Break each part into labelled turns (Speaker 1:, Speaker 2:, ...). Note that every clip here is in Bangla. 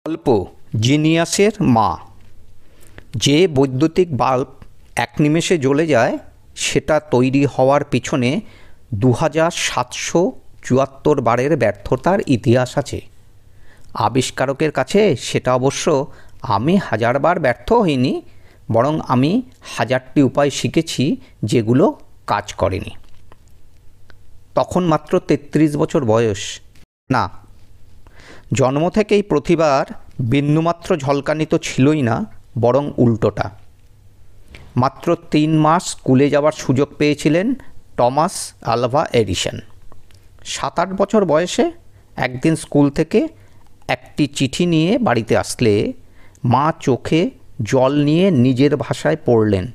Speaker 1: গল্প জিনিয়াসের মা। যে বৈদ্যুতিক বাল্ব এক নিমেষে জ্বলে যায় সেটা তৈরি হওয়ার পিছনে 2774 বারের ব্যর্থতার ইতিহাস আছে। আবিষ্কারকের কাছে সেটা অবশ্য আমি 1000 বার ব্যর্থ হইনি, বরং আমি 1000টি উপায় শিখেছি যেগুলো কাজ করেনি। তখন মাত্র 33 বছর বয়স। না, জন্ম থেকেই প্রতিভার বিন্দুমাত্র ঝলকানি তো ছিলই না, বরং উল্টোটা। মাত্র 3 মাস স্কুলে যাওয়ার সুযোগ পেয়েছিলেন টমাস আলভা এডিসন। 7-8 বছর বয়সে একদিন স্কুল থেকে একটি চিঠি নিয়ে বাড়িতে আসলে মা চোখে জল নিয়ে নিজের ভাষায় পড়লেন,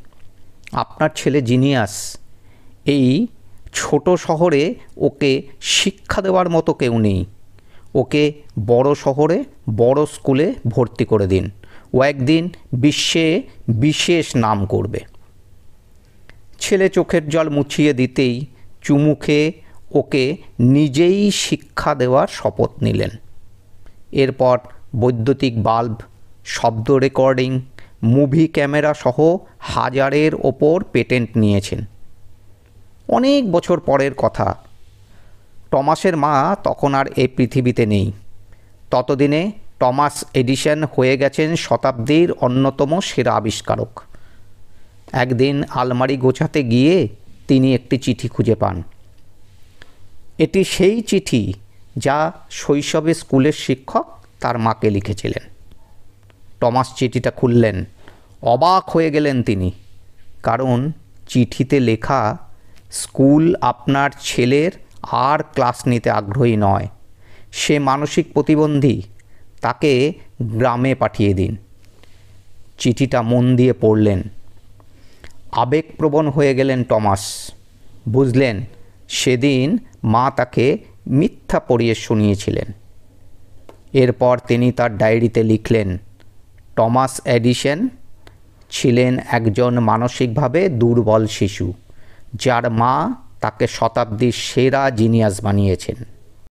Speaker 1: আপনার ছেলে জিনিয়াস। এই ছোট শহরে ওকে শিক্ষা দেওয়ার মতো কেউ নেই। ওকে বড় শহরে বড় স্কুলে ভর্তি করে দিন, ও একদিন বিশ্বে বিশেষ নাম করবে। ছেলে চোখের জল মুছিয়ে দিতেই চুমু খেয়ে ওকে নিজেই শিক্ষা দেওয়ার শপথ নিলেন। এরপর বৈদ্যুতিক বাল্ব, শব্দ রেকর্ডিং, মুভি ক্যামেরা সহ 1000-এর ওপর পেটেন্ট নিয়েছেন। অনেক বছর পরের কথা। টমাসের মা তখন আর এই পৃথিবীতে নেই। ততদিনে টমাস এডিসন হয়ে গেছেন শতাব্দীর অন্যতম সেরা আবিষ্কারক। একদিন আলমারি গোছাতে গিয়ে তিনি একটি চিঠি খুঁজে পান। এটি সেই চিঠি যা শৈশবে স্কুলের শিক্ষক তার মাকে লিখেছিলেন। টমাস চিঠিটা খুললেন, অবাক হয়ে গেলেন তিনি, কারণ চিঠিতে লেখা, স্কুল আপনার ছেলের আর ক্লাস নিতে আগ্রহী নয়, সে মানসিক প্রতিবন্ধী, তাকে গ্রামে পাঠিয়ে দিন। চিঠিটা মন দিয়ে পড়লেন। আবেগপ্রবণ হয়ে গেলেন টমাস। বুঝলেন সেদিন মা তাকে মিথ্যা পড়িয়ে শুনিয়েছিলেন। এরপর তিনি তার ডায়েরিতে লিখলেন, টমাস এডিসন ছিলেন একজন মানসিকভাবে দুর্বল শিশু, যার মা তাকে শতাব্দীর সেরা জিনিয়াস বানিয়েছেন।